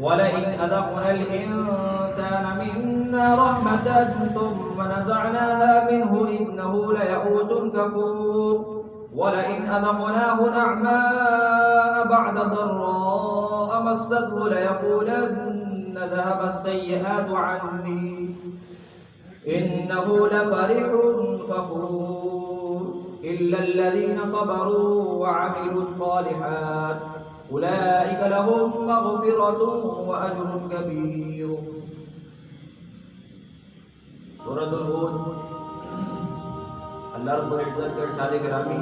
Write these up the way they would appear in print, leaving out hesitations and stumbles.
وَلَئِنْ أَذَقْنَا الْإِنسَانَ مِنَّا رَحْمَةً ثُمَّ نَزَعْنَاهَا مِنْهُ إِنَّهُ لَيَئُوسٌ كَفُورٌ وَلَئِنْ أَذَقْنَاهُ نَعْمَاءَ بَعْدَ ضَرَّاءَ مَسَّتْهُ لَيَقُولَنَّ ذَهَبَ السَّيِّئَاتُ عَنِّي إِنَّهُ لَفَرِحٌ فَخُورٌ إِلَّا الَّذِينَ صَبَرُوا وَعَمِلُوا الصَّالِحَاتِ أولئك لهم مغفرة وأجر كبير۔ سورۃ الہود۔ اللہ رب العزت کے ارشاد گرامی،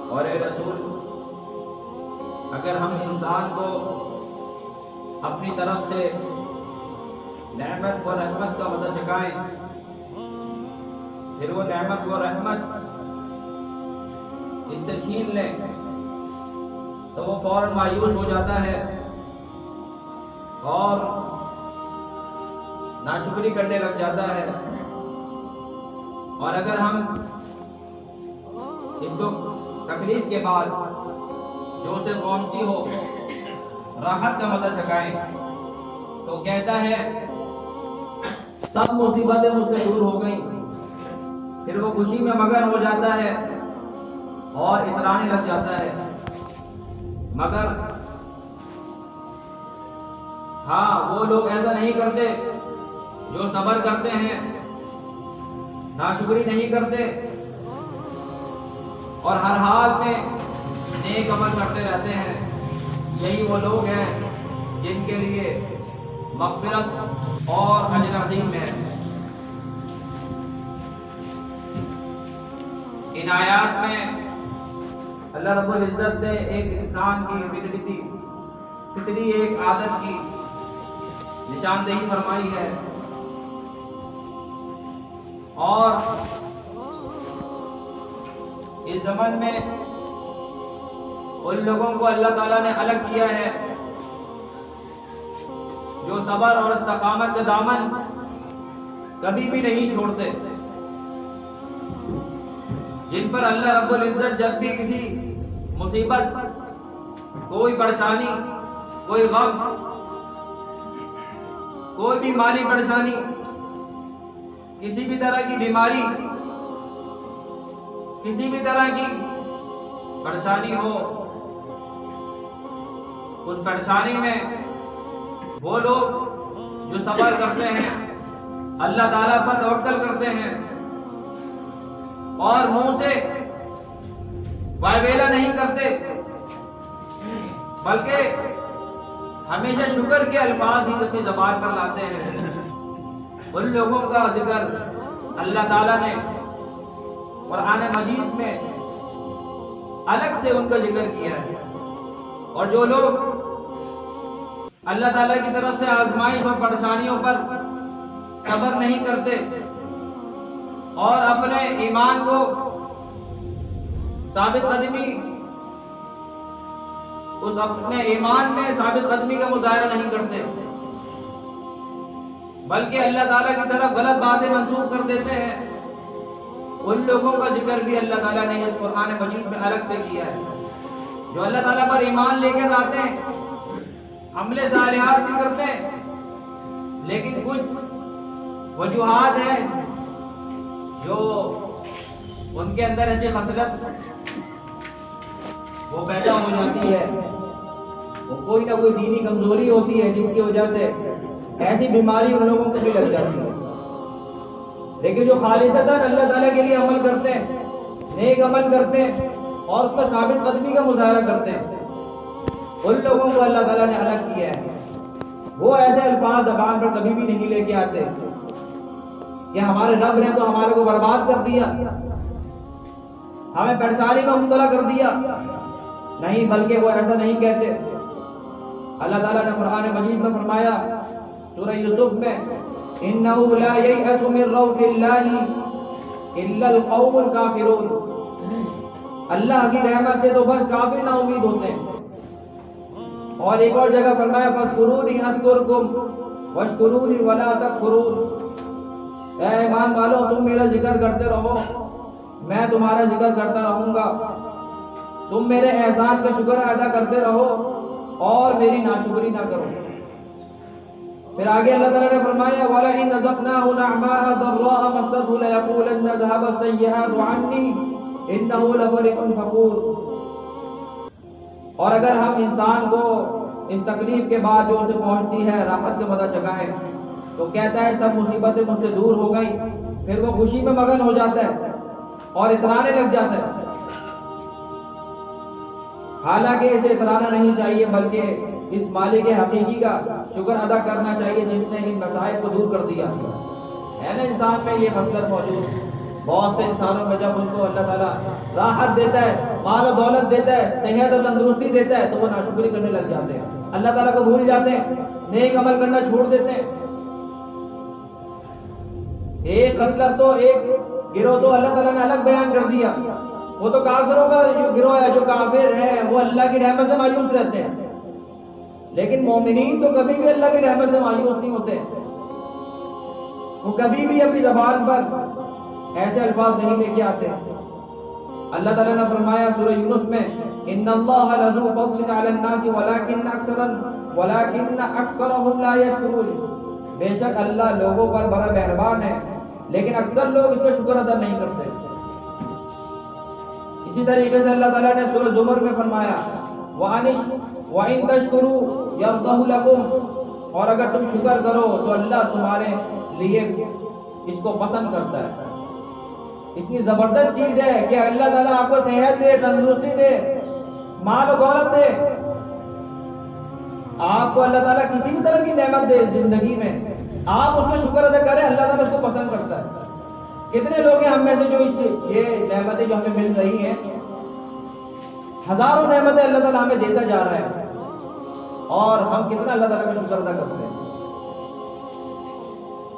اور اے رسول، اگر ہم انسان کو اپنی طرف سے نعمت و رحمت کا مزہ چکھائیں، پھر وہ نعمت و رحمت اس سے چھین لیں تو وہ فوراً مایوس ہو جاتا ہے اور ناشکری کرنے لگ جاتا ہے۔ اور اگر ہم اس کو تکلیف کے بعد جو اسے پہنچتی ہو راحت کا مزہ چکھائیں تو کہتا ہے سب مصیبتیں مجھ سے دور ہو گئیں، پھر وہ خوشی میں مگن ہو جاتا ہے اور اترانے لگ جاتا ہے۔ مگر ہاں، وہ لوگ ایسا نہیں کرتے جو صبر کرتے ہیں، ناشکری نہیں کرتے اور ہر حال میں نیک عمل کرتے رہتے ہیں۔ یہی وہ لوگ ہیں جن کے لیے مغفرت اور اجر عظیم ہے۔ ان آیات میں اللہ رب العزت نے ایک انسان کی فطری ایک عادت کی نشاندہی فرمائی ہے، اور اس زمن میں ان لوگوں کو اللہ تعالیٰ نے الگ کیا ہے جو صبر اور استقامت کا دامن کبھی بھی نہیں چھوڑتے، جن پر اللہ رب العزت جب بھی کسی مصیبت، کوئی پریشانی، کوئی غم، کوئی بھی مالی پریشانی، کسی بھی طرح کی بیماری، کسی بھی طرح کی پریشانی ہو، اس پریشانی میں وہ لوگ جو صبر کرتے ہیں، اللہ تعالیٰ پر توکل کرتے ہیں اور منہ سے وائویلا نہیں کرتے بلکہ ہمیشہ شکر کے الفاظ ہی اپنی زبان پر لاتے ہیں، ان لوگوں کا ذکر اللہ تعالیٰ نے قرآن مجید میں الگ سے ان کا ذکر کیا ہے۔ اور جو لوگ اللہ تعالیٰ کی طرف سے آزمائش اور پریشانیوں پر صبر نہیں کرتے اور اپنے ایمان کو ثابت قدمی، اس اپنے ایمان میں ثابت قدمی کا مظاہرہ نہیں کرتے بلکہ اللہ تعالیٰ کی طرف غلط باتیں منسوخ کر دیتے ہیں، ان لوگوں کا ذکر بھی اللہ تعالیٰ نے اس قرآن مجید میں الگ سے کیا ہے۔ جو اللہ تعالیٰ پر ایمان لے کر آتے ہیں، عمل صالحات بھی کرتے ہیں، لیکن کچھ وجوہات ہیں جو ان کے اندر ایسی خصلت وہ پیدا ہو جاتی ہے، وہ کوئی نہ کوئی دینی کمزوری ہوتی ہے جس کی وجہ سے ایسی بیماری ان لوگوں کو بھی لگ جاتی ہے۔ لیکن جو خالصتاً اللہ تعالیٰ کے لیے عمل کرتے ہیں، نیک عمل کرتے ہیں اور اس پر ثابت قدمی کا مظاہرہ کرتے ہیں، ان لوگوں کو اللہ تعالیٰ نے الگ کیا ہے۔ وہ ایسے الفاظ زبان پر کبھی بھی نہیں لے کے آتے کہ ہمارے رب نے تو ہمارے کو برباد کر دیا، ہمیں پریشانی میں مبتلا کر دیا، نہیں، بلکہ وہ ایسا نہیں کہتے۔ اللہ تعالیٰ نے قرآن مجید میں فرمایا سورہ یوسف میں، إِنَّهُ لَا يَيْأَسُ مِن رَّوْحِ اللَّهِ إِلَّا الْقَوْمُ الْكَافِرُونَ، اللہ کی رحمت سے تو بس کافر نا امید ہوتے ہیں۔ اور ایک اور جگہ فرمایا فَاذْكُرُونِي أَذْكُرْكُمْ وَاشْكُرُوا لِي وَلَا تَكْفُرُونِ، اے ایمان والو تم میرا ذکر کرتے رہو، میں تمہارا ذکر کرتا رہوں گا، تم میرے احسان کا شکر ادا کرتے رہو اور میری ناشکری نہ کرو۔ پھر آگے اللہ تعالیٰ نے فرمایا وَلَئِنْ أَذَقْنَاهُ نَعْمَاءَ ضَرَّاءَ مَسَّتْهُ لَيَقُولَنَّ ذَهَبَ السَّيِّئَاتُ عَنِّي إِنَّهُ لَفَرِحٌ فَخُورٌ۔ اور اگر ہم انسان کو اس تکلیف کے بعد جو اسے پہنچتی ہے راحت کا مزہ چکھائیں تو کہتا ہے سب مصیبتیں مجھ سے دور ہو گئیں، پھر وہ خوشی میں مگن ہو جاتا ہے اور اترانے لگ جاتا ہے۔ حالانکہ اسے اترانا نہیں چاہیے بلکہ اس مالک حقیقی کا شکر ادا کرنا چاہیے جس نے ان مسائل کو دور کر دیا ہے نا۔ انسان میں یہ خصلت موجود، بہت سے انسانوں میں جب ان کو اللہ تعالیٰ راحت دیتا ہے، مال و دولت دیتا ہے، صحت و تندرستی دیتا ہے تو وہ ناشکری کرنے لگ جاتے ہیں، اللہ تعالیٰ کو بھول جاتے ہیں، نیک عمل کرنا چھوڑ دیتے ہیں۔ ایک خصلت تو ایک گروہ تو اللہ تعالیٰ نے الگ بیان کر دیا، وہ تو کافروں کا جو گروہ ہے، جو کافر ہیں وہ اللہ کی رحمت سے مایوس رہتے ہیں، لیکن مومنین تو کبھی بھی اللہ کی رحمت سے مایوس نہیں ہوتے، وہ کبھی بھی اپنی زبان پر ایسے الفاظ نہیں لے کے آتے۔ اللہ تعالیٰ نے فرمایا سورہ یونس میں ان اللہ لذو فضل علی الناس ولکن اکثرهم لا یشکرون، بے شک اللہ لوگوں پر بڑا مہربان ہے لیکن اکثر لوگ اس کا شکر ادا نہیں کرتے۔ اسی طریقے سے اللہ تعالیٰ نے سورہ زمر میں فرمایا وَإِن تَشْكُرُوا يَرْضَهُ لَكُمْ، اور اگر تم شکر کرو تو اللہ تمہارے لیے اس کو پسند کرتا ہے۔ اتنی زبردست چیز ہے کہ اللہ تعالیٰ آپ کو صحت دے، تندرستی دے، مال و دولت دے، آپ کو اللہ تعالیٰ کسی بھی طرح کی نعمت دے زندگی میں، آپ اس کا شکر ادا کریں، اللہ تعالیٰ اس کو پسند کرتا ہے۔ کتنے لوگ ہیں ہم میں سے جو یہ نعمتیں جو ہمیں مل رہی ہیں، ہزاروں نعمتیں اللہ تعالیٰ ہمیں دیتا جا رہا ہے اور ہم کتنا اللہ تعالیٰ کا شکر ادا کرتے ہیں۔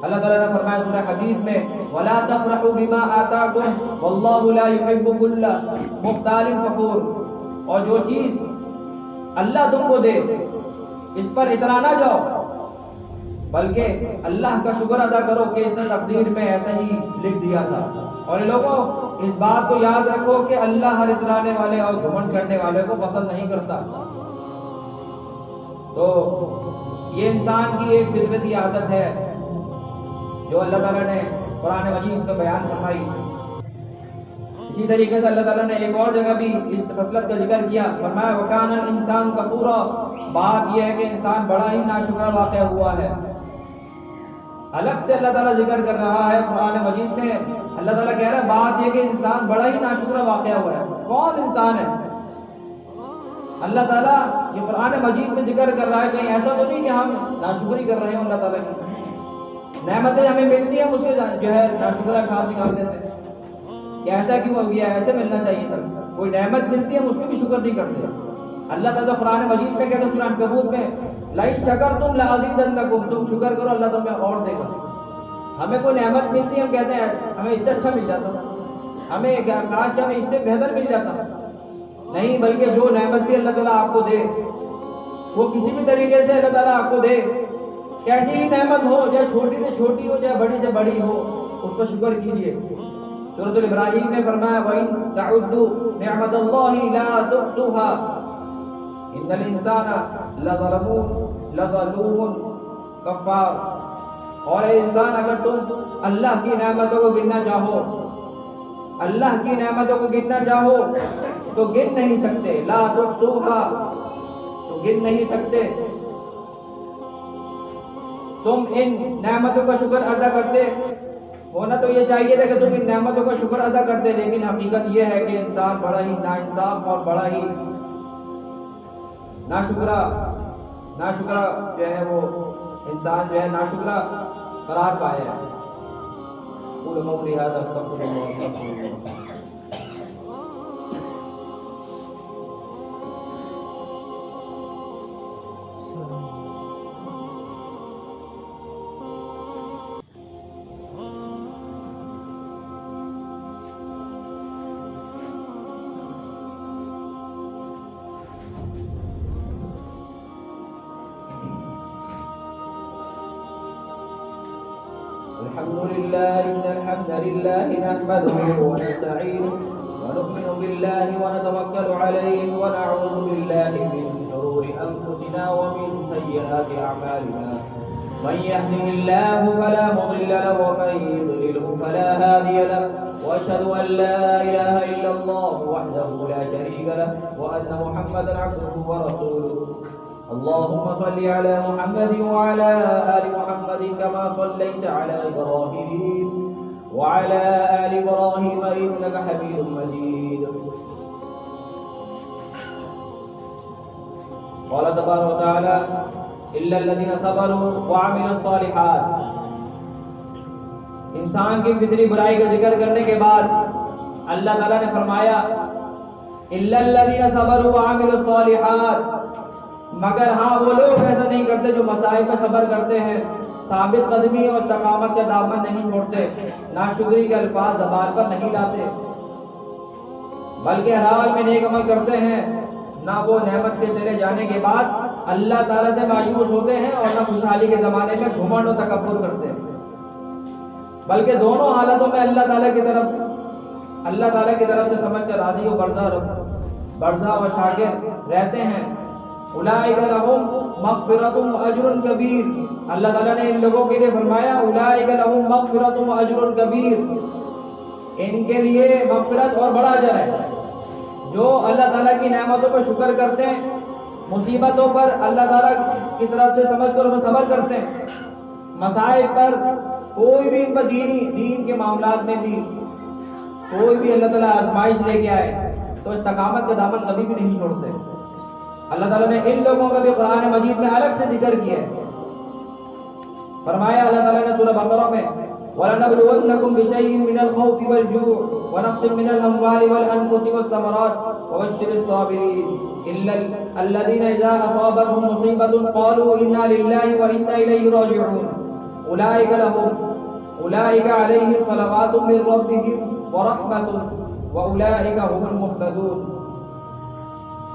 اللہ تعالیٰ نے فرمایا سورہ حدیث میں وَلَا تَفْرَحُوا بِمَا آتَاكُمْ وَاللَّهُ لَا يُحِبُّ كُلَّ مُخْتَالٍ فَخُورٍ، اور جو چیز اللہ تم کو دے اس پر اترا نہ جاؤ بلکہ اللہ کا شکر ادا کرو کہ اس نے تقدیر میں ایسا ہی لکھ دیا تھا۔ اور لوگوں اس بات کو یاد رکھو کہ اللہ ہر اترانے والے اور گھمنڈ کرنے والے کو پسند نہیں کرتا۔ تو یہ انسان کی ایک فطرتی عادت ہے جو اللہ تعالیٰ نے قرآن مجید میں بیان فرمائی۔ اسی طریقے سے اللہ تعالیٰ نے ایک اور جگہ بھی اس خصلت کا ذکر کیا، فرمایا وَكَانَ الْإِنسَانُ كَفُورًا، بات یہ ہے کہ انسان بڑا ہی ناشکر واقع ہوا ہے۔ الگ سے اللہ تعالیٰ ذکر کر رہا ہے قرآن مجید میں، اللہ تعالیٰ کہہ رہا ہے بات یہ کہ انسان بڑا ہی ناشکر واقع ہوا ہے۔ کون انسان ہے؟ اللہ تعالیٰ یہ قرآن مجید میں ذکر کر رہا ہے، کہیں ایسا تو نہیں کہ ہم ناشکری کر رہے ہوں اللہ تعالیٰ کی۔ نعمتیں ہمیں ملتی ہیں، اس کے جو ہے ناشکرہ خاص نکال دیتے ہیں کہ ایسا کیوں ہو گیا، ایسے ملنا چاہیے تھا۔ کوئی نعمت ملتی ہے ہم اس میں بھی شکر نہیں کرتے۔ اللہ تعالیٰ قرآن مجید میں کہتے ہیں سورہ عنکبوت میں لَئِن شَكَرْتُمْ لَأَزِيدَنَّكُمْ، تم شکر کرو اللہ تمہیں اور دے گا۔ ہمیں کوئی نعمت ملتی ہے ہم کہتے ہیں ہمیں اس سے اچھا مل جاتا، ہمیں کاش ہمیں اس سے بہتر مل جاتا، نہیں، بلکہ جو نعمت بھی اللہ تعالیٰ آپ کو دے وہ کسی بھی طریقے سے اللہ تعالیٰ آپ کو دے، کیسی ہی نعمت ہو، چاہے چھوٹی سے چھوٹی ہو چاہے بڑی سے بڑی ہو، اس پر شکر کیجیے۔ سورۃ الابراہیم میں فرمایا وَإِن تَعُدُّوا نِعْمَتَ اللَّهِ لَا تُحْصُوهَا إِنَّ الْإِنسَانَ لَظَلُومٌ کفار، اور اے انسان اگر تم اللہ کی نعمتوں کو گننا چاہو، اللہ کی نعمتوں کو گننا چاہو تو گن نہیں سکتے، لا تحصوها، تو گن نہیں سکتے۔ تم ان نعمتوں کا شکر ادا کرتے، ہونا تو یہ چاہیے تھا کہ تم ان نعمتوں کا شکر ادا کرتے، لیکن حقیقت یہ ہے کہ انسان بڑا ہی ناانصاف اور بڑا ہی ناشکرہ جو ہے وہ انسان جو ہے ناشکرہ قرار پایا ہے۔ قولوا قولی ھذا استغفر اللہ استغفر اللہ۔ الحمد لله إن الحمد لله نحمده ونستعينه ونؤمن بالله ونتوكل عليه ونعوذ بالله من شرور أنفسنا ومن سيئات أعمالنا من يهده الله فلا مضل له ومن يضلله فلا هادي له وأشهد أن لا إله إلا الله وحده لا شريك له وأن محمدا عبده ورسوله اللهم صل على محمد وعلى آل محمد كما صليت على إبراهيم وعلى آل إبراهيم إنك حميد مجيد قال تبارك وتعالى إلا الذين صبروا وعملوا الصالحات. انسان کی فطری برائی کا ذکر کرنے کے بعد اللہ تعالیٰ نے فرمایا إلا الذين صبروا وعملوا الصالحات، مگر ہاں وہ لوگ ایسا نہیں کرتے جو مصائب پہ صبر کرتے ہیں، ثابت قدمی اور استقامت کا دامن نہیں چھوڑتے، ناشکری کے الفاظ زبان پر نہیں لاتے، بلکہ ہر حال میں نیک عمل کرتے ہیں، نہ وہ نعمت کے چلے جانے کے بعد اللہ تعالیٰ سے مایوس ہوتے ہیں اور نہ خوشحالی کے زمانے میں گھمنڈ و تکبر کرتے ہیں، بلکہ دونوں حالتوں میں اللہ تعالیٰ کی طرف سے سمجھ کر راضی و برضا و شاکر رہتے ہیں. اولئک لہم مغفرۃ و اجر کبیر، اللہ تعالیٰ نے ان لوگوں کے لیے فرمایا اولئک لہم مغفرۃ و اجر کبیر، ان کے لیے مغفرت اور بڑا اجر ہے. جو اللہ تعالیٰ کی نعمتوں پر شکر کرتے ہیں، مصیبتوں پر اللہ تعالیٰ کی طرف سے سمجھ کر وہ صبر کرتے ہیں، مصائب پر کوئی بھی ان پر دین کے معاملات میں بھی کوئی بھی اللہ تعالیٰ آزمائش لے کے آئے تو استقامت کا دامن کبھی بھی نہیں چھوڑتے. اللہ تعالیٰ نے ان لوگوں کا بھی قرآن مجید میں الگ سے ذکر کیا ہے. فرمایا اللہ تعالیٰ نے سورہ بقرہ میں وَلَنَبْلُوَنَّكُمْ بِشَيْءٍ مِّنَ الْخَوْفِ وَالْجُوعِ وَنَقْصٍ مِّنَ الْأَمْوَالِ وَالْأَنفُسِ وَالثَّمَرَاتِ وَبَشِّرِ الصَّابِرِينَ إِلَّا الَّذِينَ إِذَا أَصَابَتْهُمْ مُصِيبَةٌ قَالُوا إِنَّا لِلَّهِ وَإِنَّا إِلَيْهِ راجعون أولئك عليهم صلوات من ربهم ورحمة وأولئك هم المهتدون.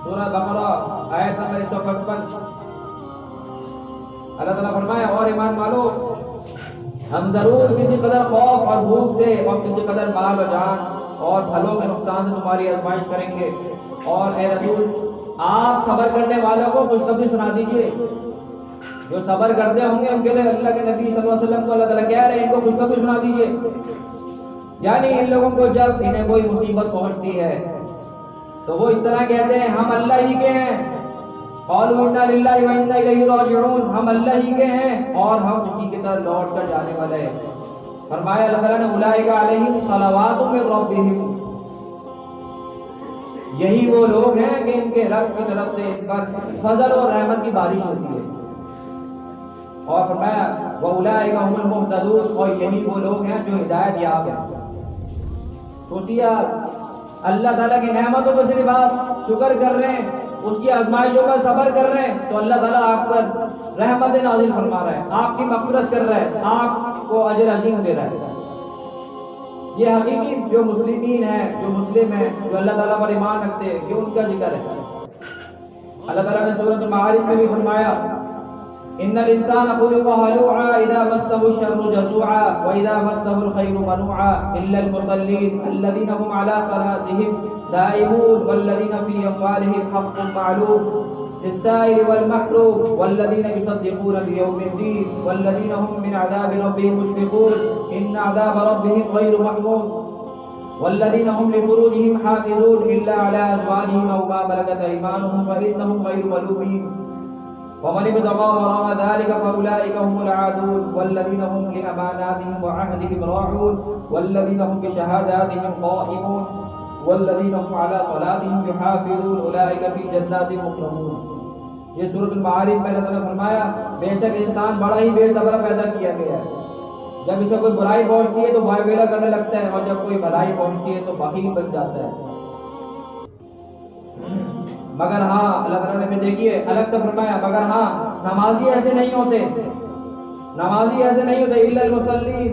سورہ بقرہ آیت نمبر 155. اللہ تعالیٰ فرمایا اور ایمان والو، ہم ضرور کسی قدر خوف اور بھوک سے اور کسی قدر مال و جان اور پھلوں کے نقصان سے تمہاری آزمائش کریں گے. اور اے رسول، آپ صبر کرنے والوں کو خوشخبری سنا دیجئے. جو صبر کرتے ہوں گے ان کے لیے اللہ کے نبی صلی اللہ علیہ وسلم کو اللہ تعالیٰ کہہ رہے ہیں ان کو خوشخبری سنا دیجئے. یعنی ان لوگوں کو جب انہیں کوئی مصیبت پہنچتی ہے تو وہ اس طرح کہتے ہیں ہم اللہ ہی کے ہیں، قالوا انا للہ و انا الیہ راجعون، ہم اللہ ہی کے ہیں اور ہم اسی کی طرف لوٹ کر جانے والے ہیں. فرمایا اللہ تعالیٰ نے اولئک علیہم صلوات من ربہم، یہی وہ لوگ ہیں کہ ان کے رب کی طرف سے ان پر فضل اور رحمت کی بارش ہوتی ہے. اور فرمایا واولئک هم المهتدون، اور یہی وہ لوگ ہیں جو ہدایت یاب ہیں. سوچیے اللہ تعالیٰ کی نعمتوں پر صرف آپ شکر کر رہے ہیں، اس کی آزمائشوں پر صبر کر رہے ہیں تو اللہ تعالیٰ آپ پر رحمت نازل فرما رہا ہے، آپ کی مغفرت کر رہا ہے، آپ کو اجر عظیم دے رہا ہے. یہ حقیقی جو مسلمین ہیں، جو مسلم ہیں، جو اللہ تعالیٰ پر ایمان رکھتے ہیں، یہ ان کا ذکر ہے. اللہ تعالیٰ نے سورۃ المعارج میں بھی فرمایا ان الانسان خلق هلوعا اذا مسه الشر جزوعا واذا مسه الخير منوعا الا المصلين الذين هم على صلاتهم دائمون والذين في اموالهم حق معلوم للسائل والمحروم والذين يصدقون بيوم الدين والذين هم من عذاب ربهم مشفقون ان عذاب ربهم غير محمود والذين هم لفروجهم حافظون الا على ازواجهم او ما ملكت ايمانهم فانهم غير ملومين ومن ابتغى وراء ذلك فأولئك هم العادون والذين هم لأماناتهم وعهدهم راعون والذين هم بشهاداتهم قائمون والذين هم على صلاتهم يحافظون أولئك في جنات مكرمون. یہ سورۃ المعارج میں اللہ تعالیٰ نے فرمایا بے شک انسان بڑا ہی بے صبر پیدا کیا گیا ہے. جب اسے کوئی برائی پہنچتی ہے تو بھائی بیلا کرنے لگتا ہے اور جب کوئی بھلائی پہنچتی ہے تو بخیل بن جاتا ہے. مگر ہاں اللہ تعالیٰ نے پھر دیکھیے الگ سے فرمایا مگر ہاں نمازی ایسے نہیں ہوتے الا المصلین،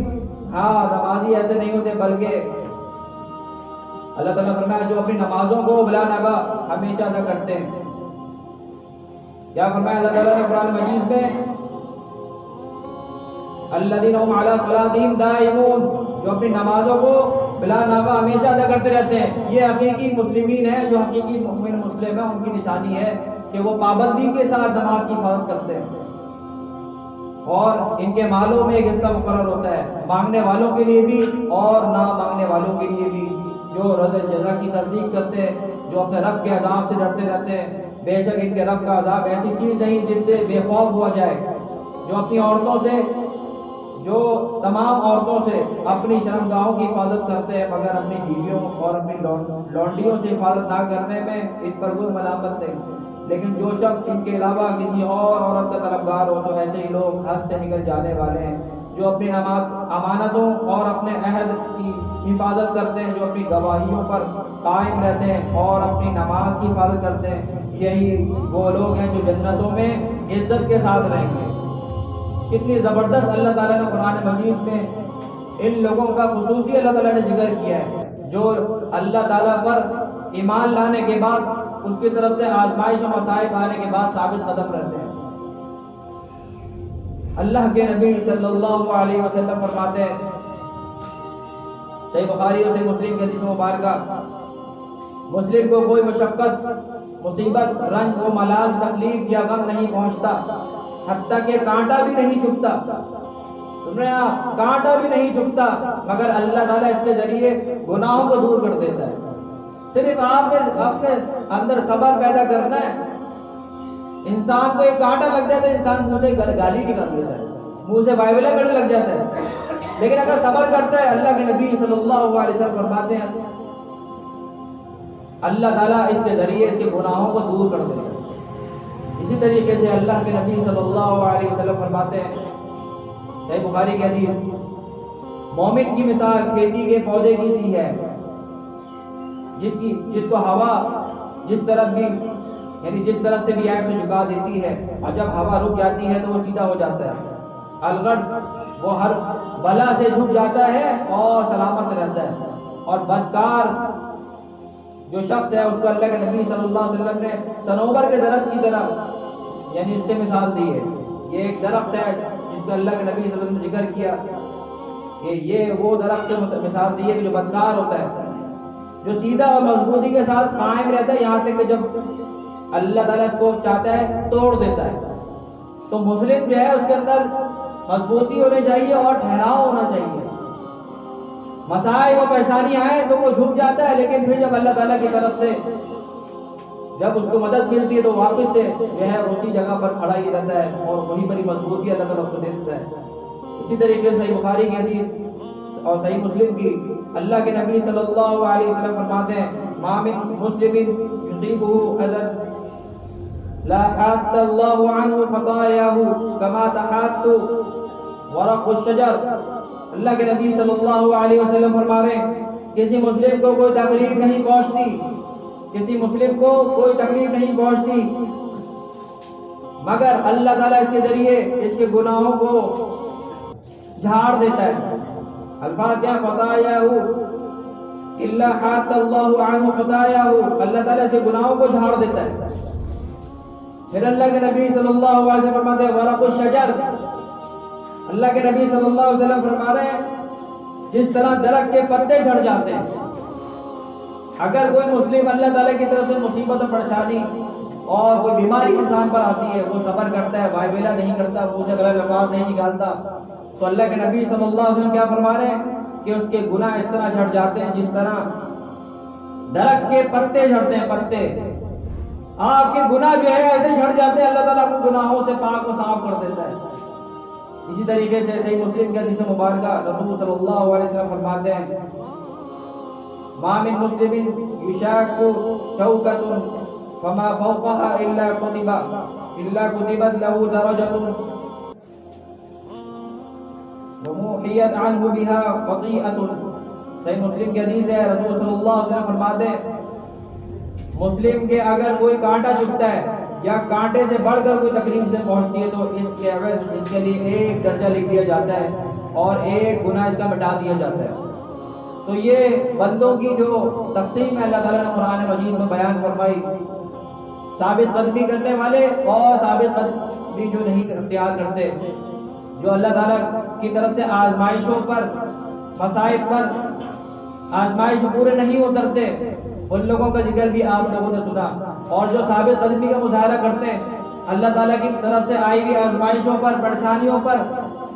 ہاں نمازی ایسے نہیں ہوتے بلکہ اللہ تعالیٰ نے فرمایا جو اپنی نمازوں کو بلا نگا ہمیشہ ادا کرتے ہیں. کیا فرمایا اللہ تعالیٰ نے قرآن مجید میں الذین هم علی صلاتہم دائمون، جو اپنی نمازوں کو بلا ناغہ ہمیشہ ادا کرتے رہتے ہیں. یہ حقیقی مسلمین ہیں، جو حقیقی مومن مسلم ہیں، ان کی نشانی ہے کہ وہ پابندی کے ساتھ نماز کی حفاظت کرتے ہیں. اور ان کے مالوں میں ایک حصہ مقرر ہوتا ہے، مانگنے والوں کے لیے بھی اور نہ مانگنے والوں کے لیے بھی، جو رد جزا کی تصدیق کرتے ہیں، جو اپنے رب کے عذاب سے ڈرتے رہتے ہیں. بے شک ان کے رب کا عذاب ایسی چیز نہیں جس سے بے خوف ہوا جائے. جو اپنی عورتوں سے، جو تمام عورتوں سے اپنی شرمگاہوں کی حفاظت کرتے ہیں مگر اپنی بیویوں اور اپنی لونڈیوں سے حفاظت نہ کرنے میں ان پر کوئی ملامت نہیں. لیکن جو شخص ان کے علاوہ کسی اور عورت کا طلبگار ہو تو ایسے ہی لوگ حد سے نکل جانے والے ہیں. جو اپنی امانتوں اور اپنے عہد کی حفاظت کرتے ہیں، جو اپنی گواہیوں پر قائم رہتے ہیں اور اپنی نماز کی حفاظت کرتے ہیں، یہی وہ لوگ ہیں جو جنتوں میں عزت کے ساتھ رہیں گے. کتنی زبردست اللہ تعالیٰ نے قرآن مجید میں ان لوگوں کا خصوصی اللہ تعالیٰ نے ذکر کیا ہے، جو اللہ تعالیٰ پر ایمان لانے کے بعد اس کی طرف سے آزمائش و مصائب آنے کے بعد ثابت قدم رہتے ہیں. اللہ کے نبی صلی اللہ علیہ وسلم فرماتے ہیں، صحیح بخاری اور صحیح مسلم کی حدیث مبارکہ، مسلم کو کوئی مشقت، مصیبت، رنج و ملال، تکلیف یا غم نہیں پہنچتا حتیٰ کہ کانٹا بھی نہیں چبھتا. سن رہے ہیں آپ؟ کانٹا بھی نہیں چبھتا مگر اللہ تعالیٰ اس کے ذریعے گناہوں کو دور کر دیتا ہے. صرف آپ نے اپنے اندر صبر پیدا کرنا ہے. انسان کو ایک کانٹا لگ جاتا ہے، انسان منہ سے گالی نکال دیتا ہے، منہ سے بائبلیں کرنے لگ جاتا ہے. لیکن اگر صبر کرتا ہے، اللہ کے نبی صلی اللہ علیہ وسلم فرماتے ہیں اللہ تعالیٰ اس کے ذریعے اس کے گناہوں کو دور کر دیتا ہے. اسی طریقے سے اللہ کے نبی صلی اللہ علیہ وسلم فرماتے ہیں، صحیح بخاری کی حدیث، مومن کی مثال کھیتی کے پودے کی سی ہے، جس کو ہوا جس طرف بھی، یعنی جس طرف سے بھی آئے تو جھکا دیتی ہے، اور جب ہوا رک جاتی ہے تو وہ سیدھا ہو جاتا ہے. الغرض وہ ہر بلا سے جھک جاتا ہے اور سلامت رہتا ہے. اور بدکار جو شخص ہے اس کو اللہ کے نبی صلی اللہ علیہ وسلم نے صنوبر کے درخت کی طرح یعنی اس سے مثال دی ہے. یہ ایک درخت ہے جس کو اللہ کے نبی صلی اللہ علیہ وسلم نے ذکر کیا کہ یہ وہ درخت سے مثال دی ہے کہ جو بدکار ہوتا ہے، جو سیدھا اور مضبوطی کے ساتھ قائم رہتا ہے یہاں تک کہ جب اللہ تعالیٰ اس کو چاہتا ہے توڑ دیتا ہے. تو مسلم جو ہے اس کے اندر مضبوطی ہونی چاہیے اور ٹھہراؤ ہونا چاہیے. مسائل و پریشانیاں آئیں تو وہ جھک جاتا ہے، لیکن پھر جب اللہ تعالیٰ کی طرف سے جب اس کو مدد ملتی ہے تو واپس سے جو ہے اسی جگہ پر کھڑا ہی رہتا ہے اور وہی بڑی مضبوطی اللہ تعالیٰ اس کو دے دیتا ہے. اسی طریقے سے صحیح بخاری کی حدیث اور صحیح مسلم کی، اللہ کے نبی صلی اللہ علیہ وسلم فرماتے ہیں، ما من مسلم یصیبہ اذى لا حات اللہ عنہ خطایاہ کما تحات ورق الشجر. اللہ کے نبی صلی اللہ علیہ وسلم فرما رہے ہیں کسی مسلم کو کوئی تکلیف نہیں پہنچتی، کسی مسلم کو کوئی تکلیف نہیں پہنچتی مگر اللہ تعالیٰ اس کے ذریعے اس کے گناہوں کو جھاڑ دیتا ہے. الفاظ کیا؟ خطایاہ الا حات اللہ عنہ خطایاہ، اللہ تعالیٰ اس کے گناہوں کو جھاڑ دیتا ہے. پھر اللہ کے نبی صلی اللہ علیہ وسلم فرماتے ہیں ورق الشجر، اللہ کے نبی صلی اللہ علیہ وسلم فرما رہے ہیں جس طرح درخت کے پتے جھڑ جاتے ہیں. اگر کوئی مسلم اللہ تعالیٰ کی طرف سے مصیبت و پریشانی اور کوئی بیماری انسان پر آتی ہے، وہ صبر کرتا ہے، وائبیلا نہیں کرتا، وہ اسے غلط الفاظ نہیں نکالتا، تو اللہ کے نبی صلی اللہ علیہ وسلم کیا فرما رہے ہیں کہ اس کے گناہ اس طرح جھڑ جاتے ہیں جس طرح درخت کے پتے جھڑتے ہیں. پتے آپ کے گناہ جو ہے ایسے جھڑ جاتے ہیں، اللہ تعالیٰ کو گناہوں سے پاک و صاف کر دیتا ہے. اسی طریقے سے صحیح مسلم کی حدیث مبارکہ رسول صلی اللہ علیہ وسلم فرماتے ہیں ما من مسلم یشاق شوکۃ فما فوقها الا كتبت له درجۃ ومحیت عنہ بها خطیئۃ. صحیح مسلم کی حدیث ہے، رسول صلی اللہ علیہ وسلم فرماتے ہیں مسلم کے اگر کوئی کانٹا چبھتا ہے یا کانٹے سے بڑھ کر کوئی تکلیف سے پہنچتی ہے تو اس کے عوض اس کے لیے ایک درجہ لکھ دیا جاتا ہے اور ایک گناہ اس کا مٹا دیا جاتا ہے. تو یہ بندوں کی جو تقسیم ہے اللہ تعالیٰ نے قرآن مجید میں بیان فرمائی. ثابت قدمی کرنے والے اور ثابت قدمی جو نہیں اختیار کرتے، جو اللہ تعالیٰ کی طرف سے آزمائشوں پر، مصائب پر آزمائش پورے نہیں اترتے، ان لوگوں کا ذکر بھی آپ لوگوں نے سنا۔ اور جو ثابت قدمی کا مظاہرہ کرتے ہیں، اللہ تعالیٰ کی طرف سے آئی ہوئی آزمائشوں پر، پریشانیوں پر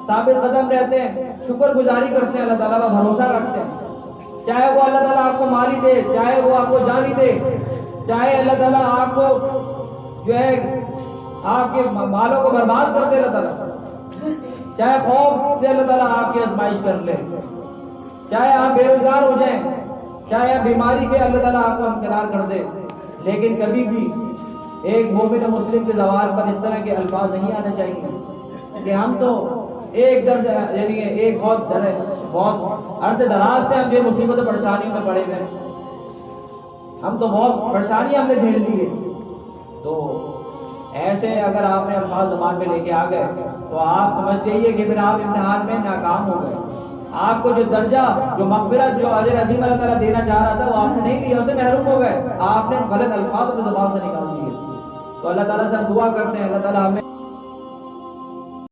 ثابت قدم رہتے ہیں، شکر گزاری کرتے ہیں، اللہ تعالیٰ کا بھروسہ رکھتے ہیں، چاہے وہ اللہ تعالیٰ آپ کو مالی دے، چاہے وہ آپ کو جانی دے، چاہے اللہ تعالیٰ آپ کو جو ہے آپ کے مالوں کو برباد کر دے اللہ تعالیٰ، چاہے خوف سے اللہ تعالیٰ آپ کی آزمائش کر لے، چاہے آپ بے روزگار ہو جائیں، چاہے آپ بیماری سے اللہ تعالیٰ آپ کو ہمکنار کر دے، لیکن کبھی بھی ایک مومن مسلم کے زبان پر اس طرح کے الفاظ نہیں آنے چاہیے کہ ہم تو ایک درجہ یعنی ایک بہت عرصے دراز سے ہم جو مصیبت و پریشانیوں میں پڑے ہوئے، ہم تو بہت پریشانی ہم نے جھیل لی ہے۔ تو ایسے اگر آپ نے الفاظ زبان میں لے کے آ گئے تو آپ سمجھ جائیے کہ پھر آپ امتحان میں ناکام ہو گئے، آپ کو جو درجہ، جو مغفرت، جو اجر عظیم اللہ تعالیٰ دینا چاہ رہا تھا وہ آپ نے نہیں دیا، اسے محروم ہو گئے، آپ نے غلط الفاظ اپنے زبان سے نکال دیے۔ تو اللہ تعالیٰ سے ہم دعا کرتے ہیں اللہ تعالیٰ ہمیں